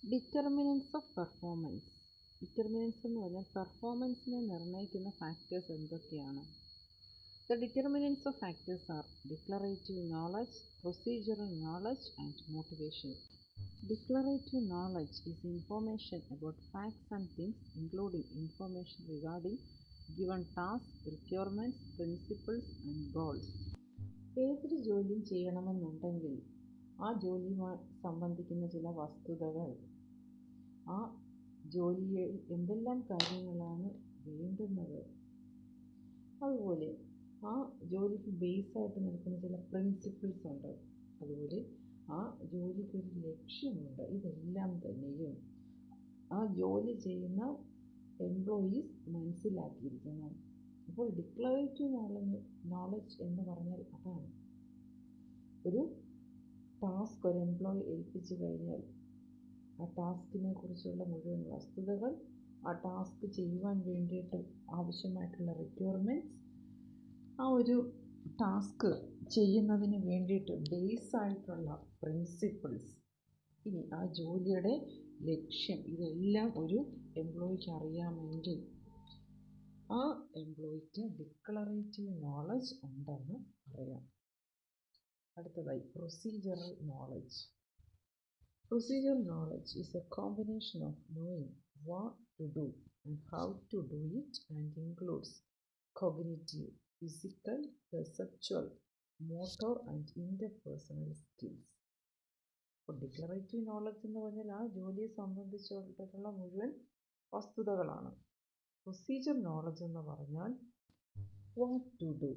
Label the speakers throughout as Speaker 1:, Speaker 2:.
Speaker 1: Determinants of performance. Determinants എന്ന് പറഞ്ഞാൽ പെർഫോമൻസിനെ നിർണ്ണയിക്കുന്ന ഫാക്ടേഴ്സ് എന്തൊക്കെയാണ്? The determinants of factors are declarative knowledge, procedural knowledge, and motivation. Declarative knowledge is information about facts and things, including information regarding given tasks, requirements, principles, and goals. ഏതൊരു ജോലിയും ചെയ്യണമെന്നുണ്ടെങ്കിൽ ആ ജോലിയുമായി സംബന്ധിക്കുന്ന ചില വസ്തുതകൾ, ആ ജോലിയിൽ എന്തെല്ലാം കാര്യങ്ങളാണ് വേണ്ടുന്നത്, അതുപോലെ ആ ജോലിക്ക് ബേസായിട്ട് നിൽക്കുന്ന ചില പ്രിൻസിപ്പിൾസ് ഉണ്ട്, അതുപോലെ ആ ജോലിക്കൊരു ലക്ഷ്യമുണ്ട്. ഇതെല്ലാം തന്നെയും ആ ജോലി ചെയ്യുന്ന എംപ്ലോയീസ് മനസ്സിലാക്കിയിരിക്കണം. അപ്പോൾ ഡിക്ലറേറ്റീവ് നോളജ് എന്ന് പറഞ്ഞാൽ അതാണ്. ഒരു ടാസ്ക് ഒരു എംപ്ലോയി ഏൽപ്പിച്ചു കഴിഞ്ഞാൽ ആ ടാസ്കിനെ കുറിച്ചുള്ള മുഴുവൻ വസ്തുതകൾ, ആ ടാസ്ക് ചെയ്യുവാൻ വേണ്ടിയിട്ട് ആവശ്യമായിട്ടുള്ള റിക്വയർമെൻറ്റ്സ്, ആ ഒരു ടാസ്ക് ചെയ്യുന്നതിന് വേണ്ടിയിട്ട് ബേസായിട്ടുള്ള പ്രിൻസിപ്പിൾസ്, ഇനി ആ ജോലിയുടെ ലക്ഷ്യം, ഇതെല്ലാം ഒരു എംപ്ലോയിക്ക് അറിയാമെങ്കിൽ ആ എംപ്ലോയിക്ക് ഡിക്ലറേറ്റീവ് നോളജ് ഉണ്ടെന്ന് പറയാം. അടുത്തതായി procedural knowledge. Procedural knowledge is a combination of knowing what to do and how to do it and includes cognitive, physical, perceptual, motor and interpersonal skills. അപ്പോൾ ഡിക്ലറേറ്റീവ് നോളജ് എന്ന് പറഞ്ഞാൽ ആ ജോലിയെ സംബന്ധിച്ചിടത്തോളം മുഴുവൻ വസ്തുതകളാണ്. പ്രൊസീജിയർ നോളജ് എന്ന് പറഞ്ഞാൽ വാട്ട് ടു ഡു,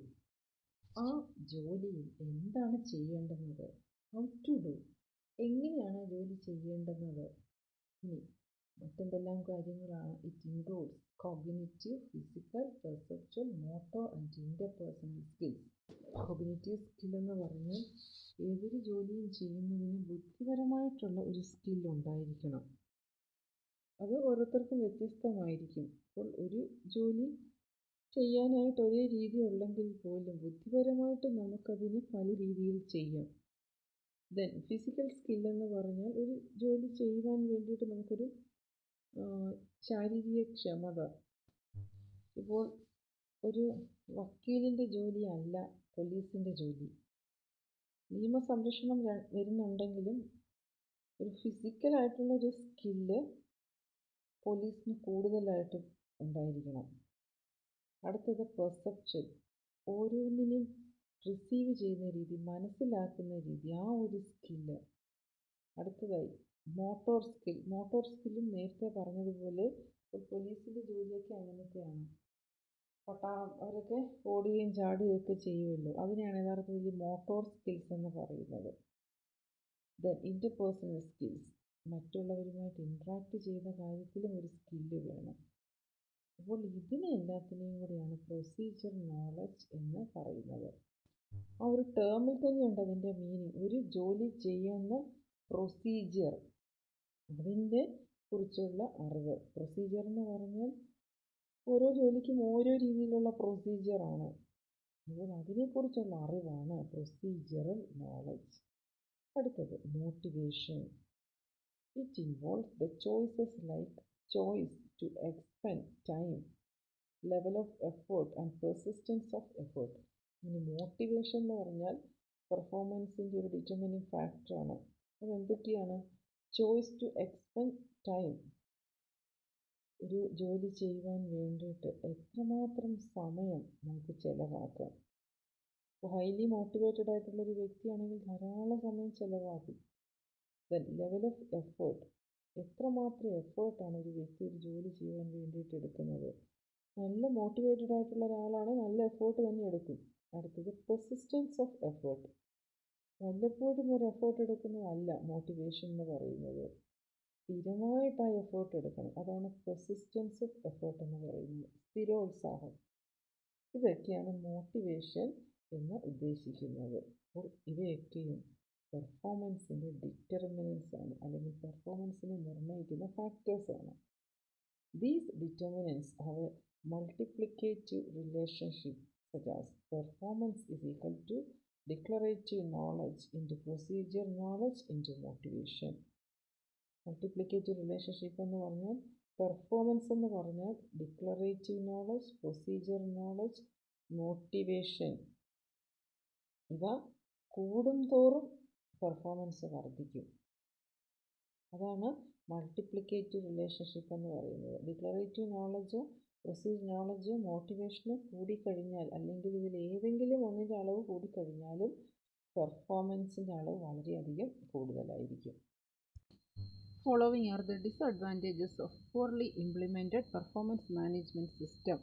Speaker 1: ആ ജോലിയിൽ എന്താണ് ചെയ്യേണ്ടുന്നത്, ഹൗ ടു ഡു, എങ്ങനെയാണ് ജോലി ചെയ്യേണ്ടുന്നത്, ഇനി മറ്റെന്തെല്ലാം കാര്യങ്ങളാണ്. It includes cognitive, physical, perceptual, motor and interpersonal skills. Cognitive skill എന്ന് പറഞ്ഞാൽ ഏതൊരു ജോലിയും ചെയ്യുന്നതിന് ബുദ്ധിപരമായിട്ടുള്ള ഒരു സ്കിൽ ഉണ്ടായിരിക്കണം. അത് ഓരോരുത്തർക്കും വ്യത്യസ്തമായിരിക്കും. അപ്പോൾ ഒരു ജോലി ചെയ്യാനായിട്ട് ഒരേ രീതി ഉള്ളെങ്കിൽ പോലും ബുദ്ധിപരമായിട്ട് നമുക്കതിനെ പല രീതിയിൽ ചെയ്യാം. ദെൻ ഫിസിക്കൽ സ്കില്ലെന്ന് പറഞ്ഞാൽ ഒരു ജോലി ചെയ്യുവാൻ വേണ്ടിയിട്ട് നമുക്കൊരു ശാരീരിക ക്ഷമത. ഇപ്പോൾ ഒരു വക്കീലിൻ്റെ ജോലിയല്ല പോലീസിൻ്റെ ജോലി. നിയമസംരക്ഷണം വരുന്നുണ്ടെങ്കിലും ഒരു ഫിസിക്കലായിട്ടുള്ളൊരു സ്കില്ല് പോലീസിന് കൂടുതലായിട്ട് ഉണ്ടായിരിക്കണം. അടുത്തത് പെർസെപ്ഷൻ, ഓരോന്നിനെയും റിസീവ് ചെയ്യുന്ന രീതി, മനസ്സിലാക്കുന്ന രീതി, ആ ഒരു സ്കില്ല്. അടുത്തതായി മോട്ടോർ സ്കിൽ. മോട്ടോർ സ്കില്ലും നേരത്തെ പറഞ്ഞതുപോലെ പോലീസിൻ്റെ ജോലിയൊക്കെ അങ്ങനത്തെയാണ്. പട്ടാളം അവരൊക്കെ ഓടുകയും ചാടുകയൊക്കെ ചെയ്യുമല്ലോ, അതിനെയാണ് യഥാർത്ഥത്തിൽ മോട്ടോർ സ്കിൽസ് എന്ന് പറയുന്നത്. ദെൻ ഇൻ്റർപേഴ്സണൽ സ്കിൽസ്, മറ്റുള്ളവരുമായിട്ട് ഇൻട്രാക്ട് ചെയ്യുന്ന കാര്യത്തിലും ഒരു സ്കില്ല് വേണം. അപ്പോൾ ഇതിനെ എല്ലാത്തിനെയും കൂടിയാണ് പ്രൊസീജിയർ നോളജ് എന്ന് പറയുന്നത്. ആ ഒരു ടേമിൽ തന്നെയുണ്ട് അതിൻ്റെ മീനിങ്. ഒരു ജോലി ചെയ്യുന്ന പ്രൊസീജിയർ, അതിൻ്റെ കുറിച്ചുള്ള അറിവ്. പ്രൊസീജിയർ എന്ന് പറഞ്ഞാൽ ഓരോ ജോലിക്കും ഓരോ രീതിയിലുള്ള പ്രൊസീജിയറാണ്. അപ്പോൾ അതിനെക്കുറിച്ചുള്ള അറിവാണ് പ്രൊസീജിയറൽ നോളജ്. അടുത്തത് motivation. It involves the choices like choice to expend time, level of effort and persistence of effort. ഇനി മോട്ടിവേഷൻ എന്ന് പറഞ്ഞാൽ പെർഫോമൻസിൻ്റെ ഒരു ഡിറ്റർമിനിങ് ഫാക്ടറാണ്. അതെന്തൊക്കെയാണ്? ചോയ്സ് ടു എക്സ്പെൻഡ് ടൈം, ഒരു ജോലി ചെയ്യുവാൻ വേണ്ടിയിട്ട് എത്രമാത്രം സമയം നമുക്ക് ചിലവാക്കാം. ഇപ്പോൾ ഹൈലി മോട്ടിവേറ്റഡ് ആയിട്ടുള്ളൊരു വ്യക്തിയാണെങ്കിൽ ധാരാളം സമയം ചിലവാക്കും. ദെൻ ലെവൽ ഓഫ് എഫേർട്ട്, എത്രമാത്രം എഫേർട്ടാണ് ഒരു വ്യക്തി ഒരു ജോലി ചെയ്യാൻ വേണ്ടിയിട്ട് എടുക്കുന്നത്. നല്ല മോട്ടിവേറ്റഡ് ആയിട്ടുള്ള ഒരാളാണ് നല്ല എഫേർട്ട് തന്നെ എടുക്കും. അടുത്തത് പെർസിസ്റ്റൻസ് ഓഫ് എഫേർട്ട്, വല്ലപ്പോഴും ഒരു എഫേർട്ട് എടുക്കുന്നതല്ല മോട്ടിവേഷൻ എന്ന് പറയുന്നത്. സ്ഥിരമായിട്ട് ആ എഫേർട്ട് എടുക്കണം, അതാണ് പെർസിസ്റ്റൻസ് ഓഫ് എഫേർട്ട് എന്ന് പറയുന്നത്. സ്ഥിരോത്സാഹം, ഇതൊക്കെയാണ് മോട്ടിവേഷൻ എന്ന് ഉദ്ദേശിക്കുന്നത്. അപ്പോൾ ഇവയൊക്കെയും പെർഫോമൻസിൻ്റെ ഡിറ്റർമിനൻസ് ആണ്, അല്ലെങ്കിൽ പെർഫോമൻസിനെ നിർണ്ണയിക്കുന്ന ഫാക്ടേഴ്സാണ്. These determinants have a multiplicative relationship, such as performance is equal to declarative knowledge into procedure knowledge into motivation. Multiplicative relationship എന്ന് പറഞ്ഞാൽ പെർഫോമൻസ് എന്ന് പറഞ്ഞാൽ declarative knowledge, procedure knowledge, motivation ഇവ കൂടും തോറും പെർഫോമൻസ് വർദ്ധിക്കും. അതാണ് മൾട്ടിപ്ലിക്കേറ്റീവ് റിലേഷൻഷിപ്പ് എന്ന് പറയുന്നത്. ഡിക്ലറേറ്റീവ് നോളജോ പ്രൊസീജിയർ നോളജോ മോട്ടിവേഷനോ കൂടിക്കഴിഞ്ഞാൽ, അല്ലെങ്കിൽ ഇതിൽ ഏതെങ്കിലും ഒന്നിൻ്റെ അളവ് കൂടിക്കഴിഞ്ഞാലും പെർഫോമൻസിൻ്റെ അളവ് വളരെയധികം കൂടുതലായിരിക്കും. Following are the disadvantages of poorly implemented performance management system.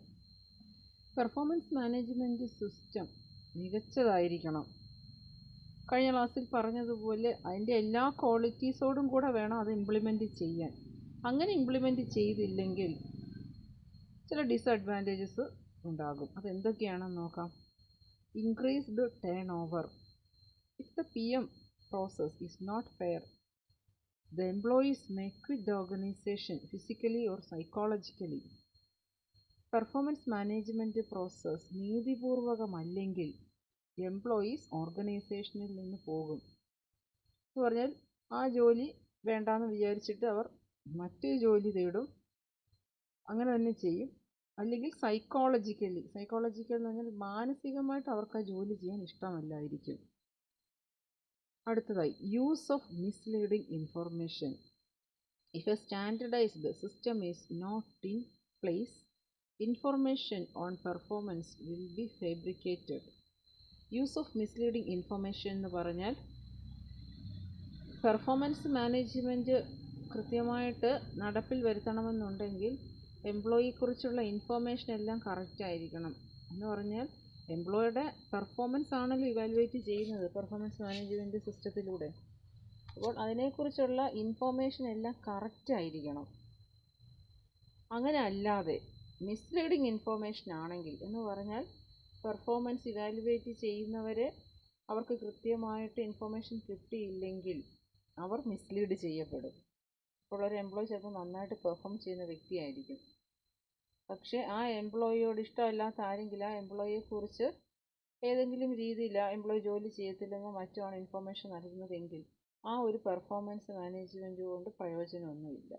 Speaker 1: Performance management system മികച്ചതായിരിക്കണം. കഴിഞ്ഞ ക്ലാസ്സിൽ പറഞ്ഞതുപോലെ അതിൻ്റെ എല്ലാ ക്വാളിറ്റീസോടും കൂടെ വേണം അത് ഇംപ്ലിമെൻറ്റ് ചെയ്യാൻ. അങ്ങനെ ഇംപ്ലിമെൻറ്റ് ചെയ്തില്ലെങ്കിൽ ചില ഡിസഡ്വാൻറ്റേജസ് ഉണ്ടാകും. അതെന്തൊക്കെയാണെന്ന് നോക്കാം. Increased turn over. If the PM process is not fair, the employees may quit the organization physically or psychologically. Performance management process നീതിപൂർവകമല്ലെങ്കിൽ എംപ്ലോയീസ് ഓർഗനൈസേഷനിൽ നിന്ന് പോകും. എന്ന് പറഞ്ഞാൽ ആ ജോലി വേണ്ടാന്ന് വിചാരിച്ചിട്ട് അവർ മറ്റൊരു ജോലി തേടും. അങ്ങനെ തന്നെ ചെയ്യും. അല്ലെങ്കിൽ സൈക്കോളജിക്കൽ എന്ന് പറഞ്ഞാൽ മാനസികമായിട്ട് അവർക്ക് ആ ജോലി ചെയ്യാൻ ഇഷ്ടമല്ലായിരിക്കും. അടുത്തതായി use of misleading information. If a standardized system is not in place, information on performance will be fabricated. Use of misleading information എന്ന് പറഞ്ഞാൽ പെർഫോമൻസ് മാനേജ്മെൻറ്റ് കൃത്യമായിട്ട് നടപ്പിൽ വരുത്തണമെന്നുണ്ടെങ്കിൽ എംപ്ലോയിയെക്കുറിച്ചുള്ള ഇൻഫർമേഷൻ എല്ലാം കറക്റ്റ് ആയിരിക്കണം. എന്ന് പറഞ്ഞാൽ എംപ്ലോയിയുടെ പെർഫോമൻസ് ആണല്ലോ ഇവാലുവേറ്റ് ചെയ്യുന്നത് പെർഫോമൻസ് മാനേജ്മെൻറ്റ് സിസ്റ്റത്തിലൂടെ. അപ്പോൾ അതിനെക്കുറിച്ചുള്ള ഇൻഫർമേഷൻ എല്ലാം കറക്റ്റ് ആയിരിക്കണം. അങ്ങനെ അല്ലാതെ മിസ്ലീഡിംഗ് ഇൻഫർമേഷൻ ആണെങ്കിൽ, എന്ന് പറഞ്ഞാൽ പെർഫോമൻസ് ഇവാലുവേറ്റ് ചെയ്യുന്നവരെ അവർക്ക് കൃത്യമായിട്ട് ഇൻഫർമേഷൻ കിട്ടിയില്ലെങ്കിൽ അവർ മിസ്ലീഡ് ചെയ്യപ്പെടും. അപ്പോൾ ഒരു എംപ്ലോയി ചിലപ്പോൾ നന്നായിട്ട് പെർഫോം ചെയ്യുന്ന വ്യക്തിയായിരിക്കും. പക്ഷേ ആ എംപ്ലോയിയോട് ഇഷ്ടമല്ലാത്ത ആരെങ്കിലും ആ എംപ്ലോയിയെക്കുറിച്ച് ഏതെങ്കിലും രീതിയിൽ ആ എംപ്ലോയി ജോലി ചെയ്യത്തില്ലെന്നോ മറ്റോ ആണ് ഇൻഫർമേഷൻ നൽകുന്നതെങ്കിൽ ആ ഒരു പെർഫോമൻസ് മാനേജ്മെൻറ്റ് കൊണ്ട് പ്രയോജനമൊന്നുമില്ല.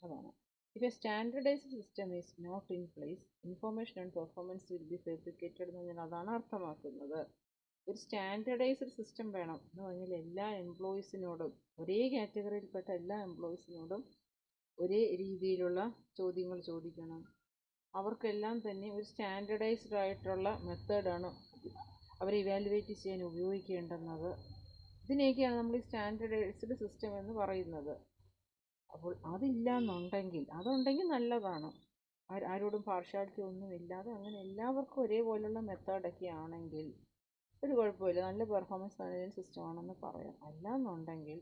Speaker 1: അതാണ്. If a standardized system is not in place, information on performance will be fabricated എന്ന് പറഞ്ഞാൽ അതാണ് അർത്ഥമാക്കുന്നത്. ഒരു സ്റ്റാൻഡർഡൈസ്ഡ് സിസ്റ്റം വേണം. എന്ന് പറഞ്ഞാൽ എല്ലാ എംപ്ലോയീസിനോടും, ഒരേ കാറ്റഗറിയിൽപ്പെട്ട എല്ലാ എംപ്ലോയീസിനോടും ഒരേ രീതിയിലുള്ള ചോദ്യങ്ങൾ ചോദിക്കണം. അവർക്കെല്ലാം തന്നെ ഒരു സ്റ്റാൻഡർഡൈസ്ഡ് ആയിട്ടുള്ള മെത്തേഡാണ് അവരെ ഇവാലുവേറ്റ് ചെയ്യാൻ ഉപയോഗിക്കേണ്ടുന്നത്. ഇതിനെയൊക്കെയാണ് നമ്മൾ ഈ സ്റ്റാൻഡർഡൈസ്ഡ് സിസ്റ്റം എന്ന് പറയുന്നത്. അപ്പോൾ അതില്ലാന്നുണ്ടെങ്കിൽ, അതുണ്ടെങ്കിൽ നല്ലതാണ്. ആരോടും പാർഷ്യാലിറ്റി ഒന്നുമില്ലാതെ അങ്ങനെ എല്ലാവർക്കും ഒരേപോലുള്ള മെത്തേഡൊക്കെ ആണെങ്കിൽ ഒരു കുഴപ്പമില്ല, നല്ല പെർഫോമൻസ് മാനേജ്മെൻറ്റ് സിസ്റ്റം ആണെന്ന് പറയാം. അല്ലാന്നുണ്ടെങ്കിൽ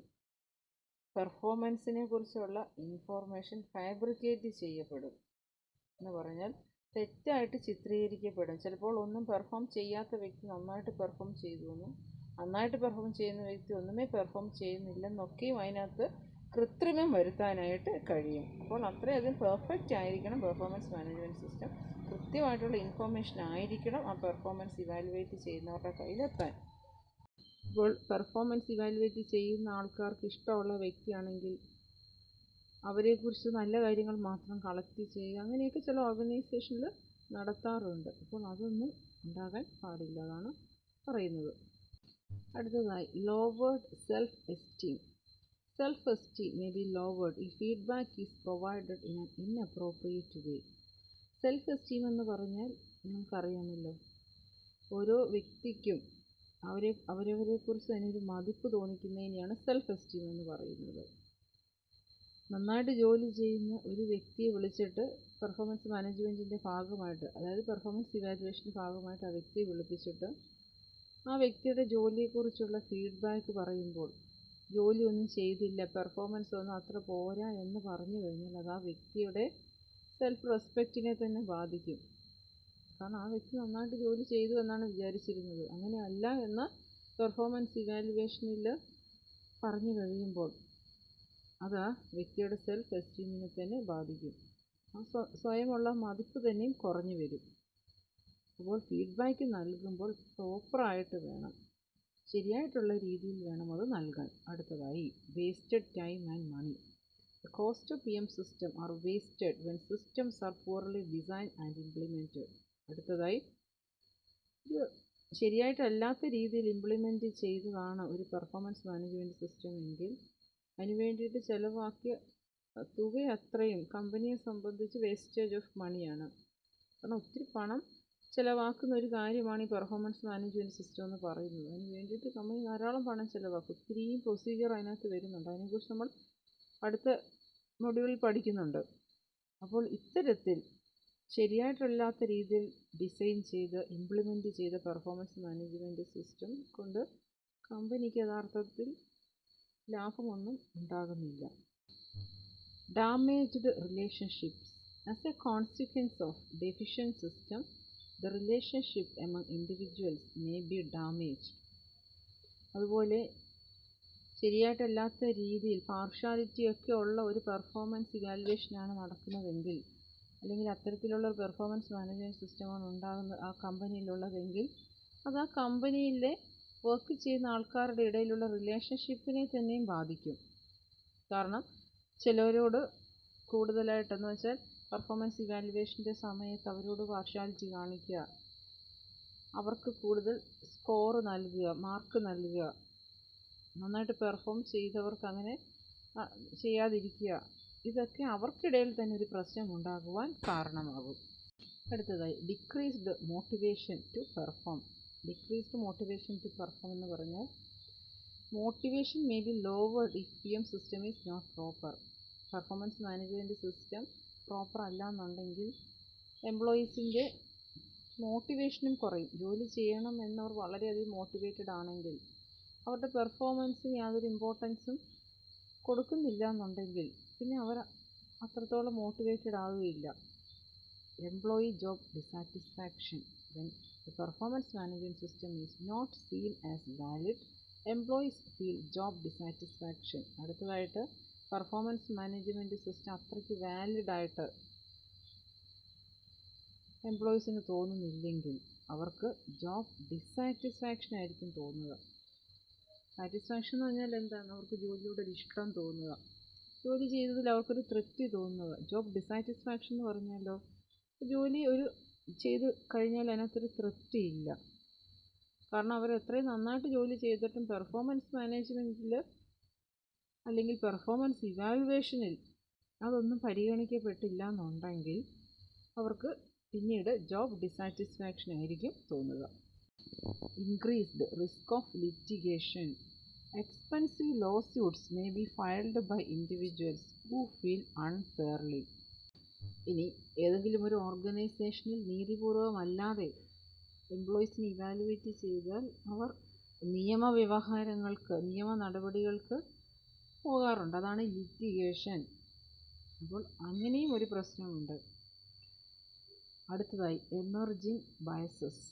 Speaker 1: പെർഫോമൻസിനെ കുറിച്ചുള്ള ഇൻഫോർമേഷൻ ഫാബ്രിക്കേറ്റ് ചെയ്യപ്പെടും. എന്ന് പറഞ്ഞാൽ തെറ്റായിട്ട് ചിത്രീകരിക്കപ്പെടും. ചിലപ്പോൾ ഒന്നും പെർഫോം ചെയ്യാത്ത വ്യക്തി നന്നായിട്ട് പെർഫോം ചെയ്തു എന്നും, നന്നായിട്ട് പെർഫോം ചെയ്യുന്ന വ്യക്തി ഒന്നുമേ പെർഫോം ചെയ്യുന്നില്ലെന്നൊക്കെയും അതിനകത്ത് കൃത്രിമം വരുത്താനായിട്ട് കഴിയും. അപ്പോൾ അത്രയധികം പെർഫെക്റ്റ് ആയിരിക്കണം പെർഫോമൻസ് മാനേജ്മെൻറ്റ് സിസ്റ്റം. കൃത്യമായിട്ടുള്ള ഇൻഫോർമേഷൻ ആയിരിക്കണം ആ പെർഫോമൻസ് ഇവാലുവേറ്റ് ചെയ്യുന്നവരുടെ കയ്യിലെത്താൻ. ഇപ്പോൾ പെർഫോമൻസ് ഇവാലുവേറ്റ് ചെയ്യുന്ന ആൾക്കാർക്ക് ഇഷ്ടമുള്ള വ്യക്തിയാണെങ്കിൽ അവരെക്കുറിച്ച് നല്ല കാര്യങ്ങൾ മാത്രം കളക്ട് ചെയ്യുക, അങ്ങനെയൊക്കെ ചില ഓർഗനൈസേഷനിൽ നടത്താറുണ്ട്. അപ്പോൾ അതൊന്നും ഉണ്ടാകാൻ പാടില്ല എന്നാണ് പറയുന്നത്. അടുത്തതായി lowered self esteem. Self-esteem may be lowered if feedback is provided in an inappropriate way. Self-esteem എന്ന് പറഞ്ഞാൽ നമുക്കറിയാമല്ലോ, ഓരോ വ്യക്തിക്കും അവരവരെക്കുറിച്ച് തന്നെ ഒരു മതിപ്പ് തോന്നിക്കുന്നതിനെയാണ് സെൽഫ് എസ്റ്റീം എന്ന് പറയുന്നത്. നന്നായിട്ട് ജോലി ചെയ്യുന്ന ഒരു വ്യക്തിയെ വിളിച്ചിട്ട് പെർഫോമൻസ് മാനേജ്മെൻറ്റിൻ്റെ ഭാഗമായിട്ട്, അതായത് പെർഫോമൻസ് ഇവാലുവേഷൻ്റെ ഭാഗമായിട്ട് ആ വ്യക്തിയെ വിളിപ്പിച്ചിട്ട് ആ വ്യക്തിയുടെ ജോലിയെക്കുറിച്ചുള്ള ഫീഡ്ബാക്ക് പറയുമ്പോൾ ജോലിയൊന്നും ചെയ്തില്ല, പെർഫോമൻസ് ഒന്നും അത്ര പോരാ എന്ന് പറഞ്ഞു കഴിഞ്ഞാൽ അത് ആ വ്യക്തിയുടെ സെൽഫ് റെസ്പെക്റ്റിനെ തന്നെ ബാധിക്കും. കാരണം ആ വ്യക്തി നന്നായിട്ട് ജോലി ചെയ്തു എന്നാണ് വിചാരിച്ചിരുന്നത്, അങ്ങനെ അല്ല എന്ന് പെർഫോമൻസ് ഇവാലുവേഷനിൽ പറഞ്ഞു കഴിയുമ്പോൾ അത് ആ വ്യക്തിയുടെ സെൽഫ് എസ്റ്റീമിനെ തന്നെ ബാധിക്കും. ആ സ്വയമുള്ള മതിപ്പ് തന്നെയും കുറഞ്ഞു വരും. അപ്പോൾ ഫീഡ്ബാക്ക് നൽകുമ്പോൾ പ്രോപ്പറായിട്ട് വേണം, ശരിയായിട്ടുള്ള രീതിയിൽ വേണം അത് നൽകാൻ. അടുത്തതായി wasted time and money. The cost of PM system are wasted when systems are poorly designed and implemented. അടുത്തതായി ഒരു ശരിയായിട്ടല്ലാത്ത രീതിയിൽ ഇംപ്ലിമെൻറ്റ് ചെയ്തതാണ് ഒരു പെർഫോമൻസ് മാനേജ്മെൻറ്റ് സിസ്റ്റം എങ്കിൽ അതിന് വേണ്ടിയിട്ട് ചിലവാക്കിയ തുക അത്രയും കമ്പനിയെ സംബന്ധിച്ച് വേസ്റ്റേജ് ഓഫ് മണിയാണ്. കാരണം ഒത്തിരി പണം ചിലവാക്കുന്ന ഒരു കാര്യമാണ് ഈ പെർഫോമൻസ് മാനേജ്മെൻറ്റ് സിസ്റ്റം എന്ന് പറയുന്നത്. അതിന് വേണ്ടിയിട്ട് കമ്പനി ധാരാളം പണം ചിലവാക്കും. ഒത്തിരിയും പ്രൊസീജിയർ അതിനകത്ത് വരുന്നുണ്ട്. അതിനെക്കുറിച്ച് നമ്മൾ അടുത്ത മൊഡ്യൂളിൽ പഠിക്കുന്നുണ്ട്. അപ്പോൾ ഇത്തരത്തിൽ ശരിയായിട്ടല്ലാത്ത രീതിയിൽ ഡിസൈൻ ചെയ്ത് ഇംപ്ലിമെൻറ്റ് ചെയ്ത പെർഫോമൻസ് മാനേജ്മെൻറ്റ് സിസ്റ്റം കൊണ്ട് കമ്പനിക്ക് യഥാർത്ഥത്തിൽ ലാഭമൊന്നും ഉണ്ടാകുന്നില്ല. Damaged relationships. As a consequence of deficient system, the relationship among individuals may be damaged. അതുപോലെ ശരിയായിട്ടല്ലാത്ത രീതിയിൽ പാർഷ്യാലിറ്റി ഒക്കെ ഉള്ള ഒരു പെർഫോമൻസ് ഇവാലുവേഷനാണ് നടക്കുന്നതെങ്കിൽ, അല്ലെങ്കിൽ അത്തരത്തിലുള്ള ഒരു പെർഫോമൻസ് മാനേജ്മെൻറ്റ് സിസ്റ്റമാണ് ഉണ്ടാകുന്നത് ആ കമ്പനിയിലുള്ളതെങ്കിൽ അത് ആ കമ്പനിയിലെ വർക്ക് ചെയ്യുന്ന ആൾക്കാരുടെ ഇടയിലുള്ള റിലേഷൻഷിപ്പിനെ തന്നെയും ബാധിക്കും. കാരണം ചിലരോട് കൂടുതലായിട്ടെന്ന് വെച്ചാൽ പെർഫോമൻസ് ഇവാലുവേഷൻ്റെ സമയത്ത് അവരോട് പാർഷ്യാലിറ്റി കാണിക്കുക, അവർക്ക് കൂടുതൽ സ്കോർ നൽകുക, മാർക്ക് നൽകുക, നന്നായിട്ട് പെർഫോം ചെയ്തവർക്ക് അങ്ങനെ ചെയ്യാതിരിക്കുക, ഇതൊക്കെ അവർക്കിടയിൽ തന്നെ ഒരു പ്രശ്നം ഉണ്ടാകുവാൻ കാരണമാകും. അടുത്തതായി decreased motivation to perform. Decreased motivation to perform എന്ന് പറഞ്ഞാൽ motivation may be lowered if PM system is not proper. Performance management system proper അല്ല എന്നുണ്ടെങ്കിൽ എംപ്ലോയീസിൻ്റെ മോട്ടിവേഷനും കുറയും. ജോലി ചെയ്യണം എന്നവർ വളരെയധികം മോട്ടിവേറ്റഡ് ആണെങ്കിൽ അവരുടെ പെർഫോമൻസിന് യാതൊരു ഇമ്പോർട്ടൻസും കൊടുക്കുന്നില്ല എന്നുണ്ടെങ്കിൽ പിന്നെ അവർ അത്രത്തോളം മോട്ടിവേറ്റഡ് ആവുകയില്ല. Employee job dissatisfaction. When the performance management system is not seen as valid, employees feel job dissatisfaction. അടുത്തതായിട്ട് പെർഫോമൻസ് മാനേജ്മെൻറ്റ് സിസ്റ്റം അത്രയ്ക്ക് വാലിഡായിട്ട് എംപ്ലോയീസിന് തോന്നുന്നില്ലെങ്കിൽ അവർക്ക് ജോബ് ഡിസാറ്റിസ്ഫാക്ഷൻ ആയിരിക്കും തോന്നുക. സാറ്റിസ്ഫാക്ഷൻ എന്ന് പറഞ്ഞാൽ എന്താണ്? അവർക്ക് ജോലിയോട് ഒരു ഇഷ്ടം തോന്നുക, ജോലി ചെയ്തതിൽ അവർക്കൊരു തൃപ്തി തോന്നുക. ജോബ് ഡിസാറ്റിസ്ഫാക്ഷൻ എന്ന് പറഞ്ഞാലോ ജോലി ചെയ്ത് കഴിഞ്ഞാൽ അതിനകത്തൊരു തൃപ്തിയില്ല. കാരണം അവർ എത്രയും നന്നായിട്ട് ജോലി ചെയ്തിട്ടും പെർഫോമൻസ് മാനേജ്മെൻറ്റിൽ അല്ലെങ്കിൽ പെർഫോമൻസ് ഇവാലുവേഷനിൽ അതൊന്നും പരിഗണിക്കപ്പെട്ടില്ല എന്നുണ്ടെങ്കിൽ അവർക്ക് പിന്നീട് ജോബ് ഡിസാറ്റിസ്ഫാക്ഷൻ ആയിരിക്കും തോന്നുക. Increased risk of litigation. Expensive lawsuits may be filed by individuals who feel unfairly. ഇനി ഏതെങ്കിലും ഒരു ഓർഗനൈസേഷനിൽ നീതിപൂർവമല്ലാതെ എംപ്ലോയീസിനെ ഇവാലുവേറ്റ് ചെയ്താൽ അവർ നിയമ നടപടികൾക്ക് പോകാറുണ്ട്. അതാണ് ലിറ്റിഗേഷൻ. അപ്പോൾ അങ്ങനെയും ഒരു പ്രശ്നമുണ്ട്. അടുത്തതായി emerging biases.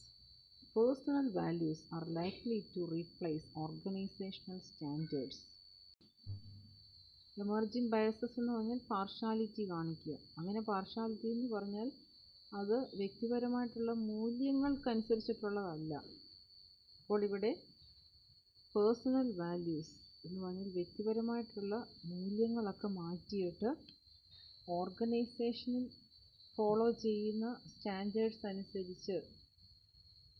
Speaker 1: Personal values are likely to replace organizational standards. Emerging biases എന്ന് പറഞ്ഞാൽ പാർഷ്യാലിറ്റി കാണിക്കുക. അങ്ങനെ പാർഷ്യാലിറ്റി എന്ന് പറഞ്ഞാൽ അത് വ്യക്തിപരമായിട്ടുള്ള മൂല്യങ്ങൾക്കനുസരിച്ചിട്ടുള്ളതല്ല. അപ്പോൾ ഇവിടെ പേഴ്സണൽ വാല്യൂസ് എന്ന് പറഞ്ഞാൽ വ്യക്തിപരമായിട്ടുള്ള മൂല്യങ്ങളൊക്കെ മാറ്റിയിട്ട് ഓർഗനൈസേഷനിൽ ഫോളോ ചെയ്യുന്ന സ്റ്റാൻഡേർഡ്സ് അനുസരിച്ച്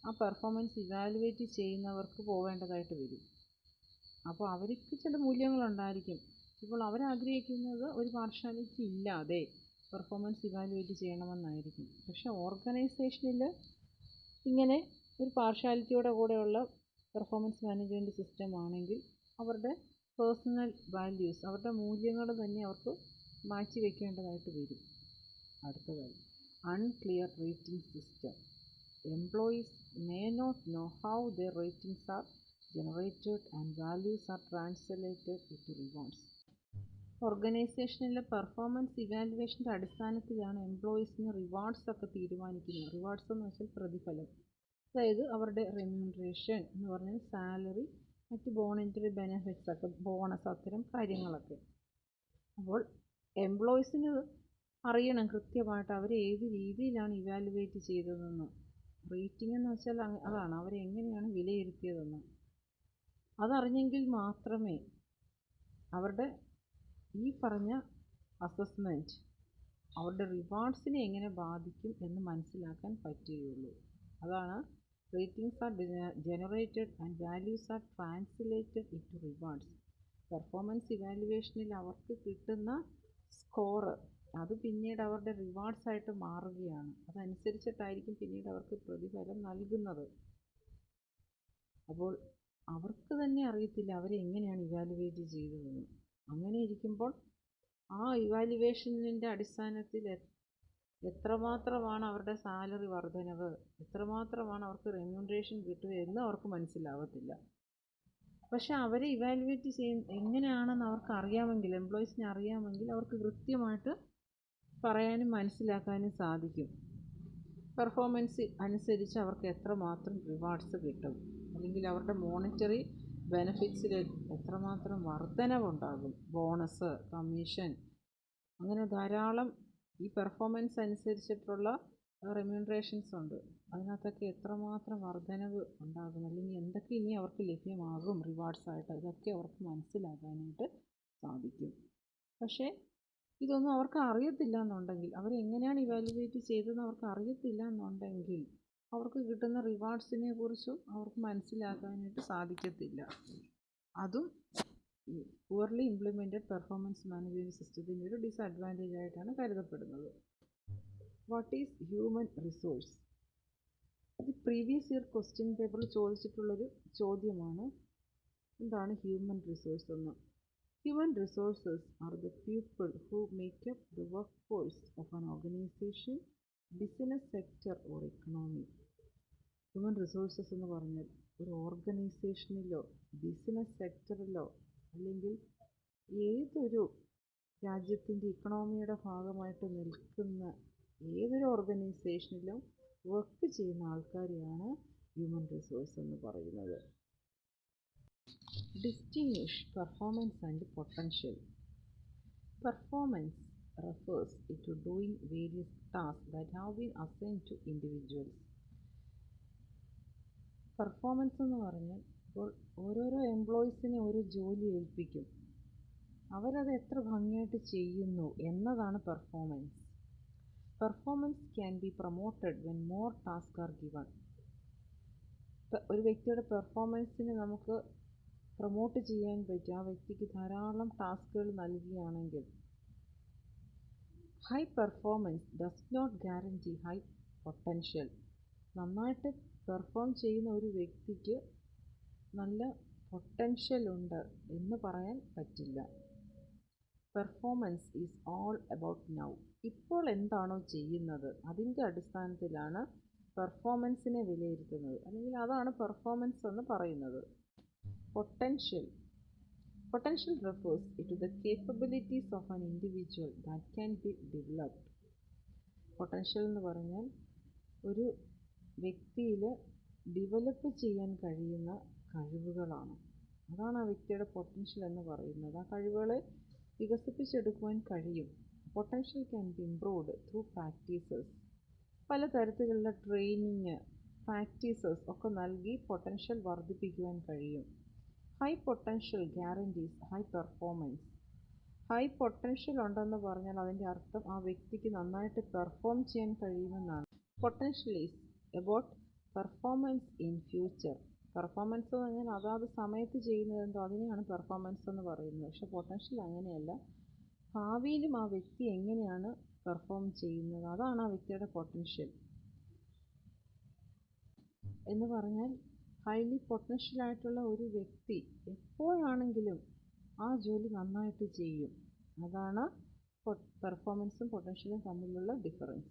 Speaker 1: ആ പെർഫോമൻസ് ഇവാലുവേറ്റ് ചെയ്യുന്നവർക്ക് പോവേണ്ടതായിട്ട് വരും. അപ്പോൾ അവർക്ക് ചില മൂല്യങ്ങളുണ്ടായിരിക്കും. ഇപ്പോൾ അവരാഗ്രഹിക്കുന്നത് ഒരു പാർഷ്യാലിറ്റി ഇല്ലാതെ പെർഫോമൻസ് ഇവാലുവേറ്റ് ചെയ്യണമെന്നായിരിക്കും. പക്ഷേ ഓർഗനൈസേഷനിൽ ഇങ്ങനെ ഒരു പാർഷ്യാലിറ്റിയോടെ കൂടെയുള്ള പെർഫോമൻസ് മാനേജ്മെൻറ്റ് സിസ്റ്റം ആണെങ്കിൽ അവരുടെ പേഴ്സണൽ വാല്യൂസ്, അവരുടെ മൂല്യങ്ങൾ തന്നെ അവർക്ക് മാറ്റി വയ്ക്കേണ്ടതായിട്ട് വരും. അടുത്തതായി unclear rating system. Employees may not know how their ratings are generated and values are translated into rewards. ഓർഗനൈസേഷനിലെ പെർഫോമൻസ് ഇവാലുവേഷൻ്റെ അടിസ്ഥാനത്തിലാണ് എംപ്ലോയീസിന് റിവാർഡ്സ് ഒക്കെ തീരുമാനിക്കുന്നത്. റിവാർഡ്സ് എന്ന് വെച്ചാൽ പ്രതിഫലം, അതായത് അവരുടെ റെമ്യൂണറേഷൻ എന്ന് പറഞ്ഞാൽ സാലറി, മറ്റ് മോണിറ്ററി ബെനിഫിറ്റ്സ് ഒക്കെ, ബോണസ്, അത്തരം കാര്യങ്ങളൊക്കെ. അപ്പോൾ എംപ്ലോയീസിന് അറിയണം കൃത്യമായിട്ട് അവർ ഏത് രീതിയിലാണ് ഇവാലുവേറ്റ് ചെയ്തതെന്ന്. റേറ്റിംഗ് എന്ന് വെച്ചാൽ അതാണ് അവരെ എങ്ങനെയാണ് വിലയിരുത്തിയതെന്ന്. അതറിഞ്ഞെങ്കിൽ മാത്രമേ അവരുടെ ഈ പറഞ്ഞ അസസ്മെൻറ്റ് അവരുടെ റിവാർഡ്സിനെ എങ്ങനെ ബാധിക്കും എന്ന് മനസ്സിലാക്കാൻ പറ്റുകയുള്ളൂ. അതാണ് ratings are generated and values are translated into rewards. Performance ഇവാലുവേഷനിൽ അവർക്ക് കിട്ടുന്ന സ്കോറ് അത് പിന്നീട് അവരുടെ റിവാർഡ്സ് ആയിട്ട് മാറുകയാണ്. അതനുസരിച്ചിട്ടായിരിക്കും പിന്നീട് അവർക്ക് പ്രതിഫലം നൽകുന്നത്. അപ്പോൾ അവർക്ക് തന്നെ അറിയത്തില്ല അവരെ എങ്ങനെയാണ് ഇവാലുവേറ്റ് ചെയ്തതെന്ന്. അങ്ങനെ ഇരിക്കുമ്പോൾ ആ ഇവാലുവേഷനിൻ്റെ അടിസ്ഥാനത്തിൽ എത്രമാത്രമാണ് അവരുടെ സാലറി വർധനവ്, എത്രമാത്രമാണ് അവർക്ക് റെമ്യൂണറേഷൻ കിട്ടുക എന്ന് അവർക്ക് മനസ്സിലാവത്തില്ല. പക്ഷെ അവരെ ഇവാലുവേറ്റ് എങ്ങനെയാണെന്ന് അവർക്ക് അറിയാമെങ്കിൽ, എംപ്ലോയീസിനെ അറിയാമെങ്കിൽ അവർക്ക് കൃത്യമായിട്ട് പറയാനും മനസ്സിലാക്കാനും സാധിക്കും. പെർഫോമൻസ് അനുസരിച്ച് അവർക്ക് എത്രമാത്രം റിവാർഡ്സ് കിട്ടും, അല്ലെങ്കിൽ അവരുടെ മോണിറ്ററി ബെനഫിറ്റ്സിൽ എത്രമാത്രം വർധനവുണ്ടാകും, ബോണസ്, കമ്മീഷൻ, അങ്ങനെ ധാരാളം ഈ പെർഫോമൻസ് അനുസരിച്ചിട്ടുള്ള റെമ്യൂണറേഷൻസ് ഉണ്ട്. അതിനകത്തൊക്കെ എത്രമാത്രം വർധനവ് ഉണ്ടാകും, അല്ലെങ്കിൽ എന്തൊക്കെ ഇനി അവർക്ക് ലഭ്യമാകും റിവാർഡ്സായിട്ട്, ഇതൊക്കെ അവർക്ക് മനസ്സിലാക്കാനായിട്ട് സാധിക്കും. പക്ഷേ ഇതൊന്നും അവർക്ക് അറിയത്തില്ല എന്നുണ്ടെങ്കിൽ, അവരെങ്ങനെയാണ് ഇവാലുവേറ്റ് ചെയ്തതെന്ന് അവർക്ക് അറിയത്തില്ല എന്നുണ്ടെങ്കിൽ അവർക്ക് കിട്ടുന്ന റിവാർഡ്സിനെ കുറിച്ചും അവർക്ക് മനസ്സിലാക്കാനായിട്ട് സാധിക്കത്തില്ല. അതും പുവർലി ഇംപ്ലിമെൻറ്റഡ് പെർഫോമൻസ് മാനേജ്മെൻറ്റ് സിസ്റ്റത്തിൻ്റെ ഒരു ഡിസഡ്വാൻറ്റേജ് ആയിട്ടാണ് കരുതപ്പെടുന്നത്. What is human resource? ഇത് പ്രീവിയസ് ഇയർ ക്വസ്റ്റ്യൻ പേപ്പറിൽ ചോദിച്ചിട്ടുള്ളൊരു ചോദ്യമാണ്. എന്താണ് ഹ്യൂമൻ റിസോഴ്സ് എന്ന്? Human resources are the people who make up the workforce of an organization, business sector or economy. Human resources എന്ന് പറഞ്ഞാൽ ഒരു ഓർഗനൈസേഷനിലോ ബിസിനസ് സെക്ടറിലോ അല്ലെങ്കിൽ ഏതൊരു രാജ്യത്തിൻ്റെ ഇക്കണോമിയുടെ ഭാഗമായിട്ട് നിൽക്കുന്ന ഏതൊരു ഓർഗനൈസേഷനിലും വർക്ക് ചെയ്യുന്ന ആൾക്കാരെയാണ് ഹ്യൂമൻ റിസോഴ്സ് എന്ന് പറയുന്നത്. Distinguish performance and potential. Performance refers to doing various tasks that have been assigned to individuals. Performance എന്ന് പറഞ്ഞാൽ ഇപ്പോൾ ഓരോരോ എംപ്ലോയീസിനെ ഓരോ ജോലി ഏൽപ്പിക്കും, അവരത് എത്ര ഭംഗിയായിട്ട് ചെയ്യുന്നു എന്നതാണ് performance. Performance can be promoted when more task are given. ഒരു വ്യക്തിയുടെ പെർഫോമൻസിന് നമുക്ക് പ്രൊമോട്ട് ചെയ്യാൻ പറ്റും ആ വ്യക്തിക്ക് ധാരാളം ടാസ്കുകൾ നൽകുകയാണെങ്കിൽ. High performance does not guarantee high potential. നന്നായിട്ട് പെർഫോം ചെയ്യുന്ന ഒരു വ്യക്തിക്ക് നല്ല പൊട്ടൻഷ്യൽ ഉണ്ട് എന്ന് പറയാൻ പറ്റില്ല. Performance is all about now. ഇപ്പോൾ എന്താണോ ചെയ്യുന്നത് അതിൻ്റെ അടിസ്ഥാനത്തിലാണ് പെർഫോമൻസിനെ വിലയിരുത്തുന്നത്, അല്ലെങ്കിൽ അതാണ് പെർഫോമൻസ് എന്ന് പറയുന്നത്. Potential refers to the capabilities of an individual that can be developed. Potential എന്ന് പറഞ്ഞാൽ ഒരു വ്യക്തിയിൽ ഡെവലപ്പ് ചെയ്യാൻ കഴിയുന്ന കഴിവുകളാണ്. അതാണ് ആ വ്യക്തിയുടെ പൊട്ടൻഷ്യൽ എന്ന് പറയുന്നത്. ആ കഴിവുകളെ വികസിപ്പിച്ചെടുക്കുവാൻ കഴിയും. Potential can be improved through practices. പലതരത്തിലുള്ള ട്രെയിനിങ്, പ്രാക്ടീസസ് ഒക്കെ നൽകി പൊട്ടൻഷ്യൽ വർദ്ധിപ്പിക്കുവാൻ കഴിയും. High potential guarantees high performance. High potential ഉണ്ടെന്ന് പറഞ്ഞാൽ അതിൻ്റെ അർത്ഥം ആ വ്യക്തിക്ക് നന്നായിട്ട് പെർഫോം ചെയ്യാൻ കഴിയുമെന്നാണ്. Potential is about performance in future. Performance എന്ന് പറഞ്ഞാൽ അതാത് സമയത്ത് ചെയ്യുന്നതെന്തോ അതിനെയാണ് പെർഫോമൻസ് എന്ന് പറയുന്നത്. പക്ഷെ പൊട്ടൻഷ്യൽ അങ്ങനെയല്ല, ഭാവിയിലും ആ വ്യക്തി എങ്ങനെയാണ് പെർഫോം ചെയ്യുന്നത് അതാണ് ആ വ്യക്തിയുടെ പൊട്ടൻഷ്യൽ എന്ന് പറഞ്ഞാൽ. ഹൈലി പൊട്ടൻഷ്യൽ ആയിട്ടുള്ള ഒരു വ്യക്തി എപ്പോഴാണെങ്കിലും ആ ജോലി നന്നായിട്ട് ചെയ്യും. അതാണ് പെർഫോമൻസും പൊട്ടൻഷ്യലും തമ്മിലുള്ള ഡിഫറൻസ്.